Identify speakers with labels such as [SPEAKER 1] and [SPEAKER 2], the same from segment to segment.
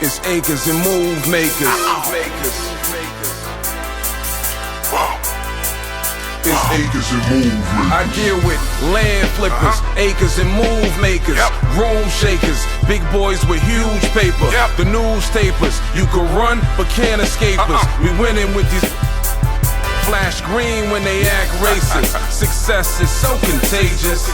[SPEAKER 1] It's acres and move makers. It's acres and move makers. I deal with land flippers, acres and move makers, room shakers, big boys with huge paper, the newspapers. You can run but can't escape us. We winning with these flash green when they act racist. Success is so contagious.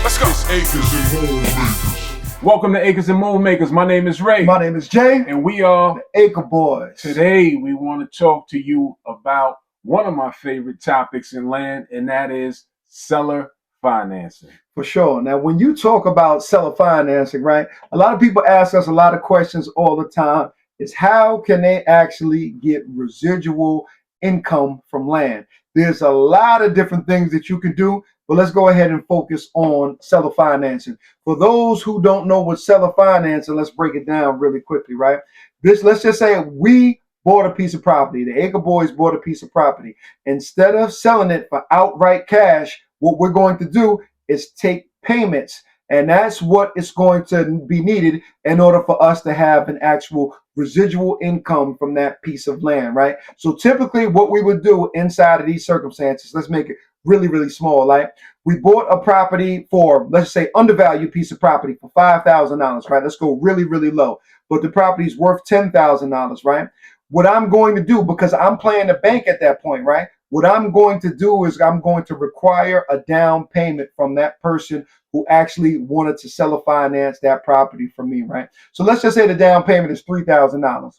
[SPEAKER 1] Let's go. It's acres and move makers.
[SPEAKER 2] Welcome to Acres and Move Makers. My name is Ray.
[SPEAKER 3] My name is Jay.
[SPEAKER 2] And we are
[SPEAKER 3] the Acre Boys.
[SPEAKER 2] Today we want to talk to you about one of my favorite topics in land, and that is seller financing.
[SPEAKER 3] For sure. Now, when you talk about seller financing, right, a lot of people ask us a lot of questions all the time is how can they actually get residual income from land? There's a lot of different things that you can do, but let's go ahead and focus on seller financing. For those who don't know what seller financing, let's break it down really quickly, right? Let's just say we bought a piece of property. The Acre Boys bought a piece of property. Instead of selling it for outright cash, what we're going to do is take payments. And that's what is going to be needed in order for us to have an actual residual income from that piece of land, right? So typically what we would do inside of these circumstances, let's make it really, really small. Like we bought a property for, let's say, undervalued piece of property for $5,000, right? Let's go really, really low. But the property is worth $10,000, right? What I'm going to do, because I'm playing the bank at that point, right? What I'm going to do is I'm going to require a down payment from that person who actually wanted to seller finance that property from me, right? So let's just say the down payment is $3,000.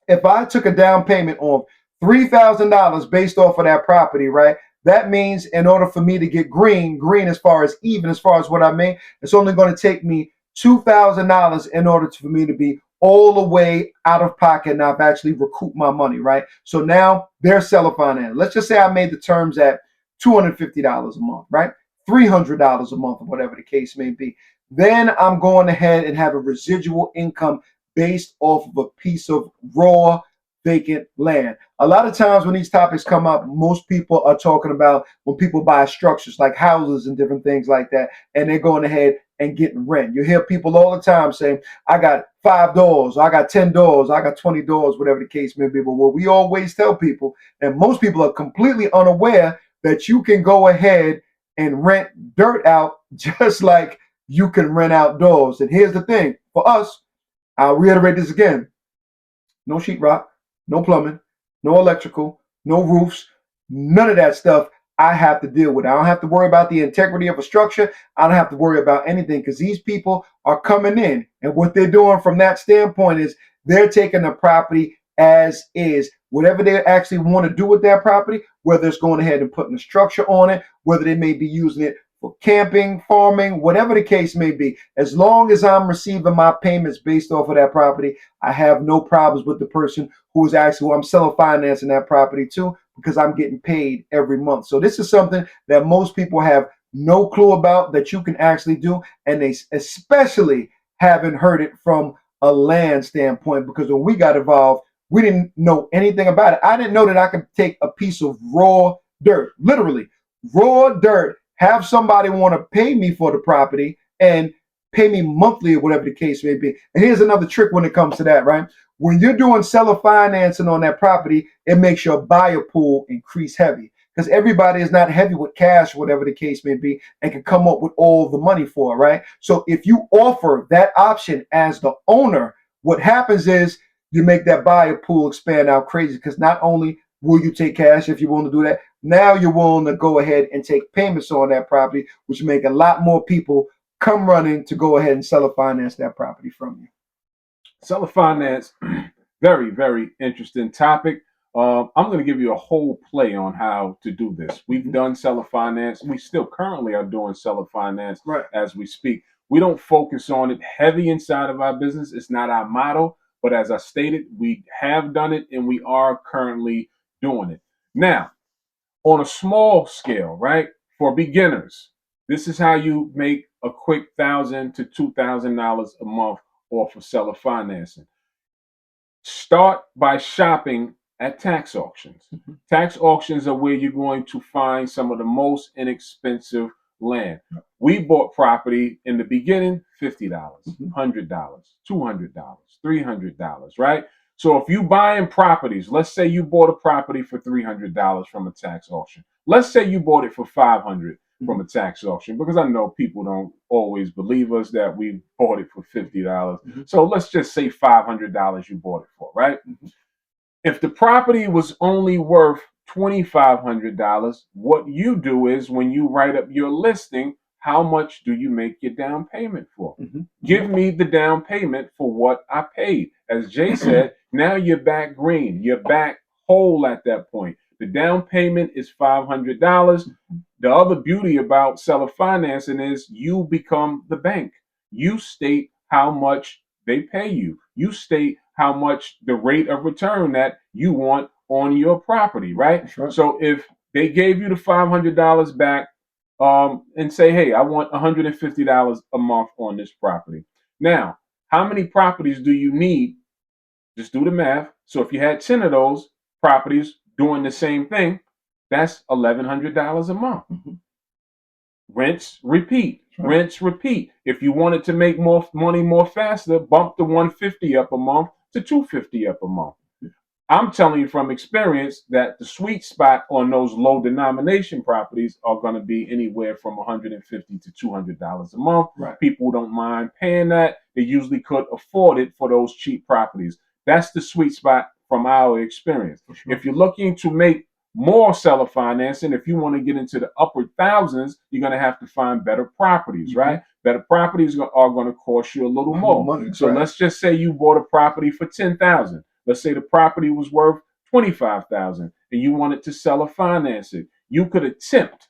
[SPEAKER 3] If I took a down payment of $3,000 based off of that property, right? That means in order for me to get green as far as even, as far as what I made, it's only going to take me $2,000 in order for me to be all the way out of pocket, and I've actually recouped my money, right? So now they're seller finance. Let's just say I made the terms at $250 a month, right? $300 a month, or whatever the case may be. Then I'm going ahead and have a residual income based off of a piece of raw vacant land. A lot of times when these topics come up, most people are talking about when people buy structures like houses and different things like that, and they're going ahead and getting rent. You hear people all the time saying, I got 5 doors, I got 10 doors, I got 20 doors, whatever the case may be. But what we always tell people, and most people are completely unaware, that you can go ahead and rent dirt out just like you can rent out doors. And here's the thing, for us, I'll reiterate this again, no sheetrock, no plumbing, no electrical, no roofs, none of that stuff I have to deal with. I don't have to worry about the integrity of a structure. I don't have to worry about anything because these people are coming in. And what they're doing from that standpoint is they're taking the property as is. Whatever they actually want to do with that property, whether it's going ahead and putting a structure on it, whether they may be using it for camping, farming, whatever the case may be, as long as I'm receiving my payments based off of that property, I have no problems with the person who I'm seller financing that property to, because I'm getting paid every month. So this is something that most people have no clue about that you can actually do, and they especially haven't heard it from a land standpoint, because when we got involved, we didn't know anything about it. I didn't know that I could take a piece of raw dirt, literally raw dirt, have somebody want to pay me for the property and pay me monthly or whatever the case may be. And here's another trick when it comes to that, right? When you're doing seller financing on that property, it makes your buyer pool increase heavy, because everybody is not heavy with cash, whatever the case may be, and can come up with all the money for it, right? So if you offer that option as the owner, what happens is you make that buyer pool expand out crazy, because not only will you take cash if you want to do that, now you're willing to go ahead and take payments on that property, which make a lot more people come running to go ahead and seller finance that property from you.
[SPEAKER 2] Seller finance, very, very interesting topic. I'm going to give you a whole play on how to do this. We've done seller finance. We still currently are doing seller finance as we speak. We don't focus on it heavy inside of our business. It's not our motto. But as I stated, we have done it and we are currently doing it. Now, on a small scale, right, for beginners, this is how you make a quick $1,000 to $2,000 a month off of seller financing. Start by shopping at tax auctions. Tax auctions are where you're going to find some of the most inexpensive land. We bought property in the beginning, $50, $100, $200, $300, right? So if you buying properties, let's say you bought a property for $300 from a tax auction. Let's say you bought it for $500 from a tax auction, because I know people don't always believe us that we bought it for $50. So let's just say $500 you bought it for, right? If the property was only worth $2,500, what you do is when you write up your listing, how much do you make your down payment for? Give me the down payment for what I paid. As Jay said, now you're back green. You're back whole at that point. The down payment is $500. The other beauty about seller financing is you become the bank. You state how much they pay you. You state how much the rate of return that you want on your property, right?
[SPEAKER 3] Right.
[SPEAKER 2] So if they gave you the $500 back, and say, hey, I want $150 a month on this property. Now, how many properties do you need? Just do the math. So if you had 10 of those properties doing the same thing, that's $1,100 a month. Rinse, repeat. Rinse, repeat. If you wanted to make more money more faster, bump the $150 up a month to $250 up a month. I'm telling you from experience that the sweet spot on those low denomination properties are going to be anywhere from $150 to $200 a month.
[SPEAKER 3] Right.
[SPEAKER 2] People don't mind paying that. They usually could afford it for those cheap properties. That's the sweet spot from our experience.
[SPEAKER 3] Sure.
[SPEAKER 2] If you're looking to make more seller financing, if you want to get into the upward thousands, you're going to have to find better properties, right? Better properties are going to cost you a little more.
[SPEAKER 3] Money,
[SPEAKER 2] so
[SPEAKER 3] right.
[SPEAKER 2] let's just say you bought a property for $10,000. Let's say the property was worth $25,000 and you wanted to seller finance it. You could attempt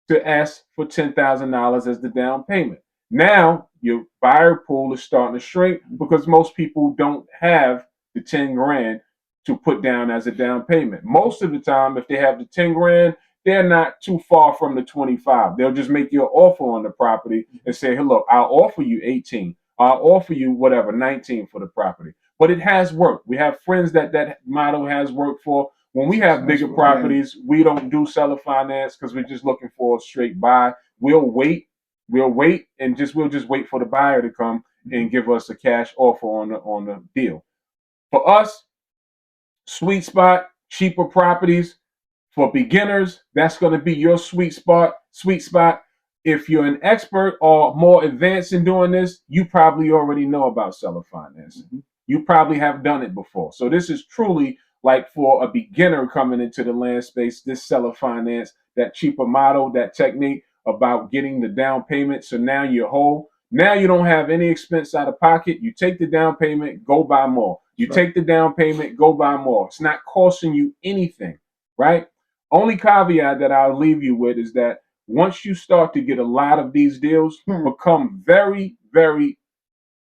[SPEAKER 2] to ask for $10,000 as the down payment. Now your buyer pool is starting to shrink because most people don't have the 10 grand to put down as a down payment. Most of the time, if they have the 10 grand, they're not too far from the 25. They'll just make you an offer on the property and say, hey, look, I'll offer you 18. I'll offer you whatever, 19 for the property. But it has worked. We have friends that model has worked for. When we have bigger properties, we don't do seller finance because we're just looking for a straight buy. We'll wait and we'll just wait for the buyer to come and give us a cash offer on the deal. For us, sweet spot, cheaper properties. For beginners, that's going to be your sweet spot. If you're an expert or more advanced in doing this, you probably already know about seller financing. You probably have done it before. So this is truly like for a beginner coming into the land space, this seller finance, that cheaper model, that technique about getting the down payment. So now you're whole. Now you don't have any expense out of pocket. You take the down payment, go buy more. You take the down payment, go buy more. It's not costing you anything, right? Only caveat that I'll leave you with is that once you start to get a lot of these deals, become very, very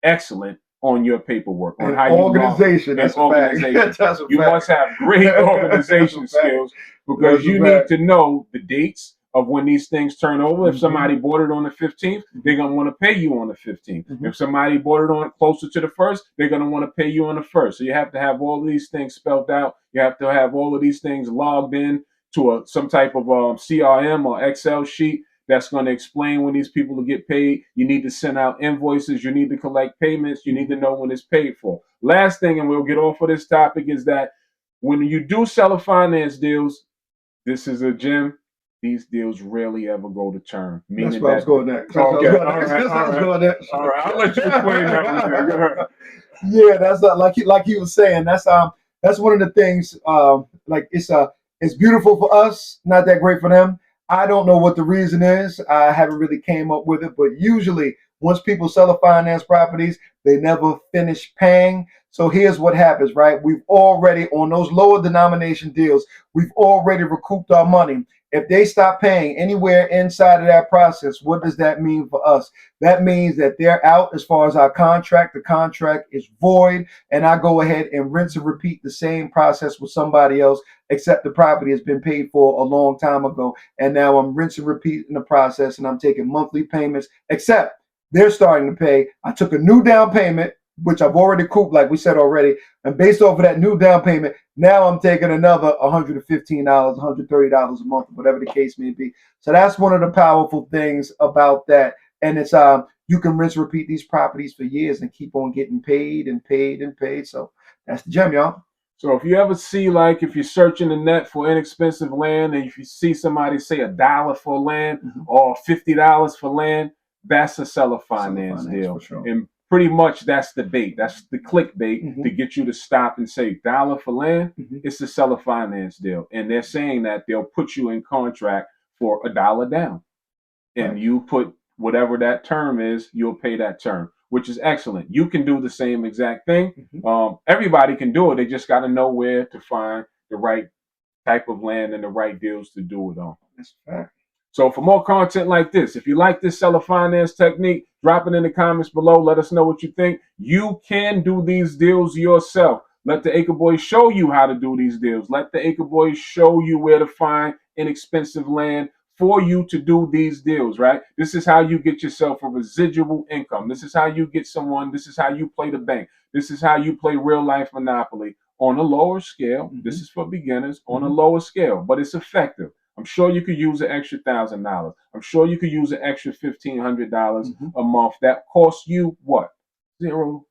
[SPEAKER 2] excellent on your paperwork, on how you
[SPEAKER 3] organization. That's
[SPEAKER 2] organization.
[SPEAKER 3] That's
[SPEAKER 2] you must have great organization skills because you need to know the dates of when these things turn over. If somebody bought it on the 15th, they're going to want to pay you on the 15th. If somebody bought it on closer to the 1st, they're going to want to pay you on the 1st. So you have to have all of these things spelled out. You have to have all of these things logged in to some type of CRM or Excel sheet that's going to explain when these people will get paid. You need to send out invoices. You need to collect payments. You need to know when it's paid for. Last thing, and we'll get off of this topic, is that when you do seller finance deals, this is a gem. These deals rarely ever go to term.
[SPEAKER 3] That's where I was going next.
[SPEAKER 2] All right. I'll let you explain that.
[SPEAKER 3] Yeah, that's like he was saying. That's one of the things. It's beautiful for us, not that great for them. I don't know what the reason is. I haven't really came up with it, but usually once people sell a finance properties, they never finish paying. So here's what happens, right? We've already, on those lower denomination deals, we've already recouped our money. If they stop paying anywhere inside of that process, what does that mean for us? That means that they're out as far as our contract. The contract is void, and I go ahead and rinse and repeat the same process with somebody else, except the property has been paid for a long time ago. And now I'm rinsing and repeating the process, and I'm taking monthly payments, except they're starting to pay. I took a new down payment which I've already couped, like we said already. And based off of that new down payment, now I'm taking another $115, $130 a month, whatever the case may be. So that's one of the powerful things about that. And it's you can rinse repeat these properties for years and keep on getting paid and paid and paid. So that's the gem, y'all.
[SPEAKER 2] So if you ever see, like, if you're searching the net for inexpensive land, and if you see somebody say $1 for land or $50 for land, that's a seller finance deal.
[SPEAKER 3] For sure.
[SPEAKER 2] And pretty much that's the bait. That's the clickbait to get you to stop and say $1 for land. It's a seller finance deal. And they're saying that they'll put you in contract for $1 down. And you put whatever that term is, you'll pay that term, which is excellent. You can do the same exact thing. Everybody can do it. They just got to know where to find the right type of land and the right deals to do it on.
[SPEAKER 3] That's a fact.
[SPEAKER 2] So for more content like this, if you like this seller finance technique, drop it in the comments below. Let us know what you think. You can do these deals yourself. Let the Acre Boys show you how to do these deals. Let the Acre Boys show you where to find inexpensive land for you to do these deals, right? This is how you get yourself a residual income. This is how you get someone. This is how you play the bank. This is how you play real life Monopoly on a lower scale. This is for beginners on a lower scale, but it's effective. I'm sure you could use an extra $1,000. I'm sure you could use an extra $1,500 a month. That costs you what? $0.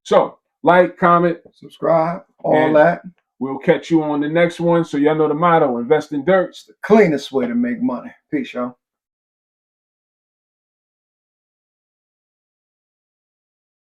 [SPEAKER 2] So like, comment,
[SPEAKER 3] subscribe, all that.
[SPEAKER 2] We'll catch you on the next one. So y'all know the motto: invest in dirt.
[SPEAKER 3] It's the cleanest way to make money. Peace, y'all.